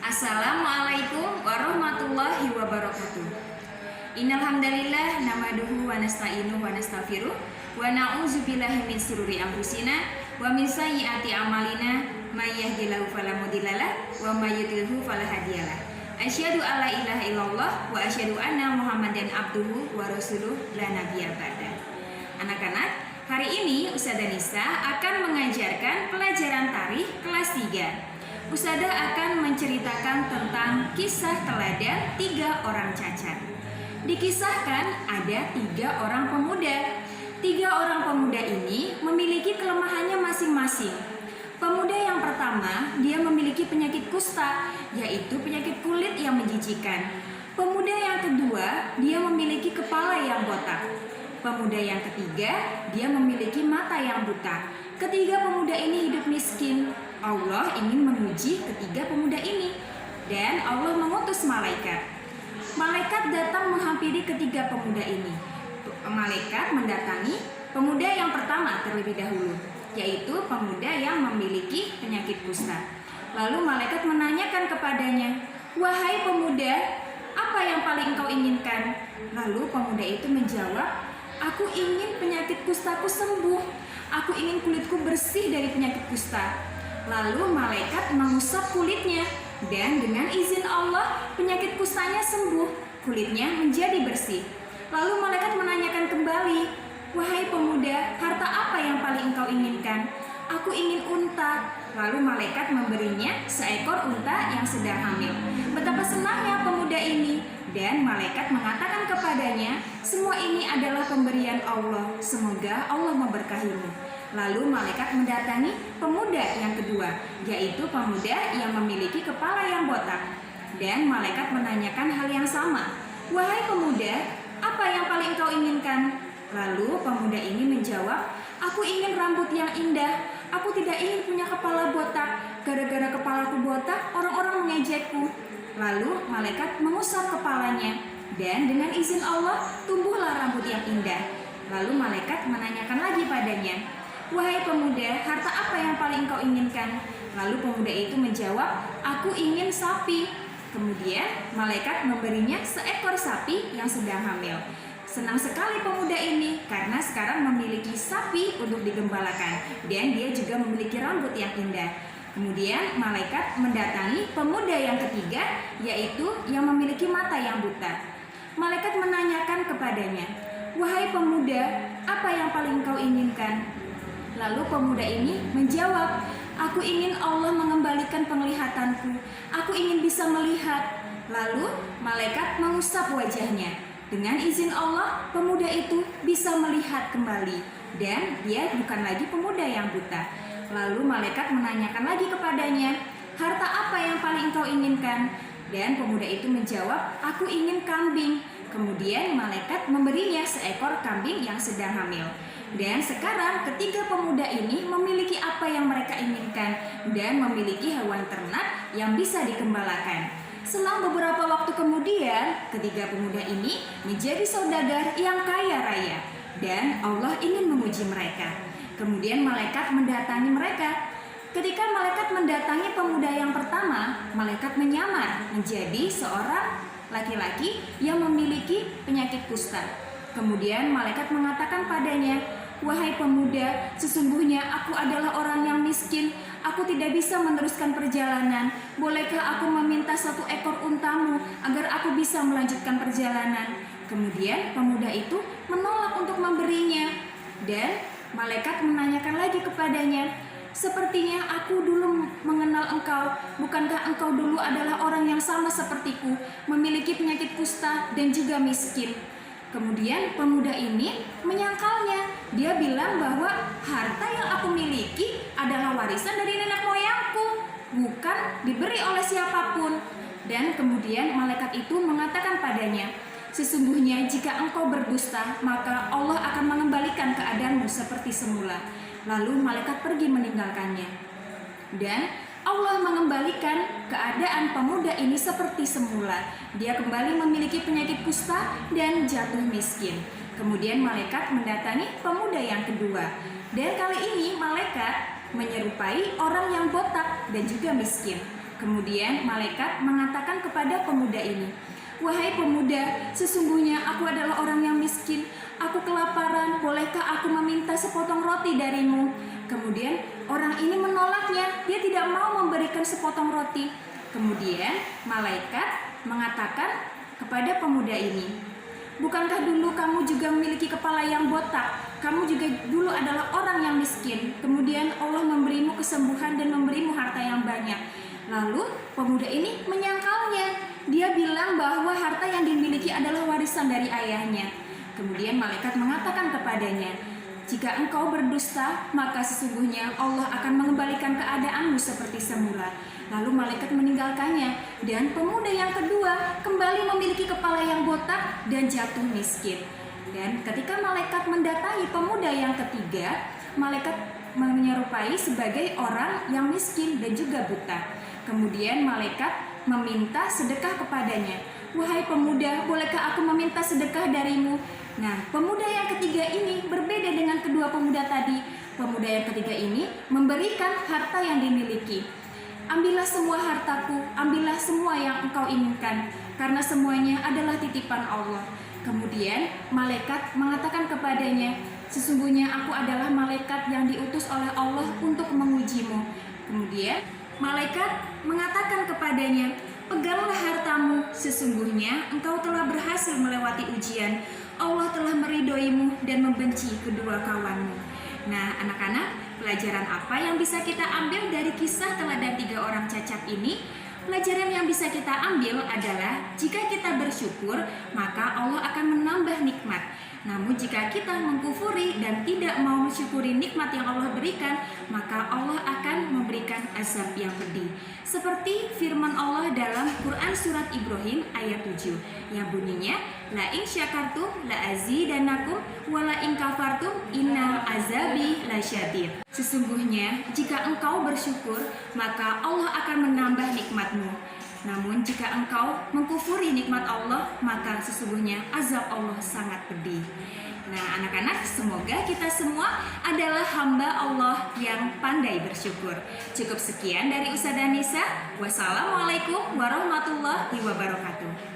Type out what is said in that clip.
Assalamualaikum warahmatullahi wabarakatuh. Innal hamdalillah nahmaduhu wa nasta'inuhu wa nastaghfiruh wa na'udzubillahi min shururi anfusina wa min sayyiati a'malina may yahdihillahu fala mudhillalah wa may yudhlilhu fala hadiyalah. Asyhadu alla ilaha illallah wa asyhadu anna Muhammadan abduhu wa rasuluh la nabiyya ba'da. Anak-anak, hari ini Ustazah Nisa akan mengajarkan pelajaran tarikh kelas 3. Ustazah akan menceritakan tentang kisah teladan 3 orang cacat. Dikisahkan ada 3 orang pemuda. 3 orang pemuda ini memiliki kelemahannya masing-masing. Pemuda yang pertama, dia memiliki penyakit kusta, yaitu penyakit kulit yang menjijikan. Pemuda yang kedua, dia memiliki kepala yang botak. Pemuda yang ketiga, dia memiliki mata yang buta. Ketiga pemuda ini hidup miskin. Allah ingin menguji ketiga pemuda ini, dan Allah mengutus malaikat. Malaikat datang menghampiri ketiga pemuda ini. Malaikat mendatangi pemuda yang pertama terlebih dahulu, yaitu pemuda yang memiliki penyakit kusta. Lalu malaikat menanyakan kepadanya, "Wahai pemuda, apa yang paling engkau inginkan?" Lalu pemuda itu menjawab, "Aku ingin penyakit kustaku sembuh. Aku ingin kulitku bersih dari penyakit kusta." Lalu malaikat mengusap kulitnya, dan dengan izin Allah penyakit kustanya sembuh, kulitnya menjadi bersih. Lalu malaikat menanyakan kembali, "Wahai pemuda, harta apa yang paling engkau inginkan?" "Aku ingin unta." Lalu malaikat memberinya seekor unta yang sedang hamil. Betapa senangnya pemuda ini, dan malaikat mengatakan kepadanya, "Semua ini adalah pemberian Allah, semoga Allah memberkahimu." Lalu malaikat mendatangi pemuda yang kedua, yaitu pemuda yang memiliki kepala yang botak. Dan malaikat menanyakan hal yang sama, "Wahai pemuda, apa yang paling engkau inginkan?" Lalu pemuda ini menjawab, "Aku ingin rambut yang indah. Aku tidak ingin punya kepala botak. Gara-gara kepalaku botak, orang-orang mengejekku." Lalu malaikat mengusap kepalanya, dan dengan izin Allah tumbuhlah rambut yang indah. Lalu malaikat menanyakan lagi padanya, "Wahai pemuda, harta apa yang paling engkau inginkan?" Lalu pemuda itu menjawab, "Aku ingin sapi." Kemudian malaikat memberinya seekor sapi yang sedang hamil. Senang sekali pemuda ini karena sekarang memiliki sapi untuk digembalakan, dan dia juga memiliki rambut yang indah. Kemudian malaikat mendatangi pemuda yang ketiga, yaitu yang memiliki mata yang buta. Malaikat menanyakan kepadanya, "Wahai pemuda, apa yang paling engkau inginkan?" Lalu pemuda ini menjawab, "Aku ingin Allah mengembalikan penglihatanku. Aku ingin bisa melihat." Lalu malaikat mengusap wajahnya. Dengan izin Allah, pemuda itu bisa melihat kembali, dan dia bukan lagi pemuda yang buta. Lalu malaikat menanyakan lagi kepadanya, "Harta apa yang paling engkau inginkan?" Dan pemuda itu menjawab, "Aku ingin kambing." Kemudian malaikat memberinya seekor kambing yang sedang hamil. Dan sekarang ketiga pemuda ini memiliki apa yang mereka inginkan, dan memiliki hewan ternak yang bisa dikembalakan. Selang beberapa waktu kemudian, ketiga pemuda ini menjadi saudagar yang kaya raya, dan Allah ingin menguji mereka. Kemudian malaikat mendatangi mereka. Ketika malaikat mendatangi pemuda yang pertama, malaikat menyamar menjadi seorang laki-laki yang memiliki penyakit kusta. Kemudian malaikat mengatakan padanya, "Wahai pemuda, sesungguhnya aku adalah orang yang miskin. Aku tidak bisa meneruskan perjalanan. Bolehkah aku meminta 1 ekor untamu agar aku bisa melanjutkan perjalanan?" Kemudian pemuda itu menolak untuk memberinya. Dan malaikat menanyakan lagi kepadanya, "Sepertinya aku dulu mengenal engkau. Bukankah engkau dulu adalah orang yang sama sepertiku, memiliki penyakit kusta dan juga miskin?" Kemudian pemuda ini menyangkalnya. Dia bilang bahwa harta yang aku miliki adalah warisan dari nenek moyangku, bukan diberi oleh siapapun. Dan kemudian malaikat itu mengatakan padanya, "Sesungguhnya jika engkau berdusta, maka Allah akan mengembalikan keadaanmu seperti semula." Lalu malaikat pergi meninggalkannya. Dan Allah mengembalikan keadaan pemuda ini seperti semula. Dia kembali memiliki penyakit kusta dan jatuh miskin. Kemudian malaikat mendatangi pemuda yang kedua. Dan kali ini malaikat menyerupai orang yang botak dan juga miskin. Kemudian malaikat mengatakan kepada pemuda ini, "Wahai pemuda, sesungguhnya aku adalah orang yang miskin. Aku kelaparan, bolehkah aku meminta sepotong roti darimu?" Kemudian orang ini menolaknya, dia tidak mau memberikan sepotong roti. Kemudian malaikat mengatakan kepada pemuda ini, "Bukankah dulu kamu juga memiliki kepala yang botak? Kamu juga dulu adalah orang yang miskin. Kemudian Allah memberimu kesembuhan dan memberimu harta yang banyak." Lalu pemuda ini menyangkalnya. Dia bilang bahwa harta yang dimiliki adalah warisan dari ayahnya. Kemudian malaikat mengatakan kepadanya, "Jika engkau berdusta, maka sesungguhnya Allah akan mengembalikan keadaanmu seperti semula." Lalu malaikat meninggalkannya, dan pemuda yang kedua kembali memiliki kepala yang botak dan jatuh miskin. Dan ketika malaikat mendatangi pemuda yang ketiga, malaikat menyerupai sebagai orang yang miskin dan juga buta. Kemudian malaikat meminta sedekah kepadanya. "Wahai pemuda, bolehkah aku meminta sedekah darimu?" Nah, pemuda yang ketiga ini berbeda dengan kedua pemuda tadi. Pemuda yang ketiga ini memberikan harta yang dimiliki. "Ambillah semua hartaku, ambillah semua yang engkau inginkan, karena semuanya adalah titipan Allah." Kemudian malaikat mengatakan kepadanya, "Sesungguhnya aku adalah malaikat yang diutus oleh Allah untuk mengujimu." Kemudian malaikat mengatakan kepadanya, "Peganglah hartamu, sesungguhnya engkau telah berhasil melewati ujian. Allah telah meridhoimu dan membenci kedua kawanmu." Nah, anak-anak, pelajaran apa yang bisa kita ambil dari kisah teladan 3 orang cacat ini? Pelajaran yang bisa kita ambil adalah jika kita bersyukur, maka Allah akan menambah nikmat. Namun jika kita mengkufuri dan tidak mau mensyukuri nikmat yang Allah berikan, maka Allah akan memberikan azab yang pedih. Seperti firman Allah dalam Quran Surat Ibrahim ayat 7 yang bunyinya, "La in syakartum la azidannakum wa la in kafartum inna azabi lasyadid." Sesungguhnya jika engkau bersyukur, maka Allah akan menambah nikmatmu. Namun jika engkau mengkufuri nikmat Allah, maka sesungguhnya azab Allah sangat pedih. Nah, anak-anak, semoga kita semua adalah hamba Allah yang pandai bersyukur. Cukup sekian dari Ustazah Nisa. Wassalamualaikum warahmatullahi wabarakatuh.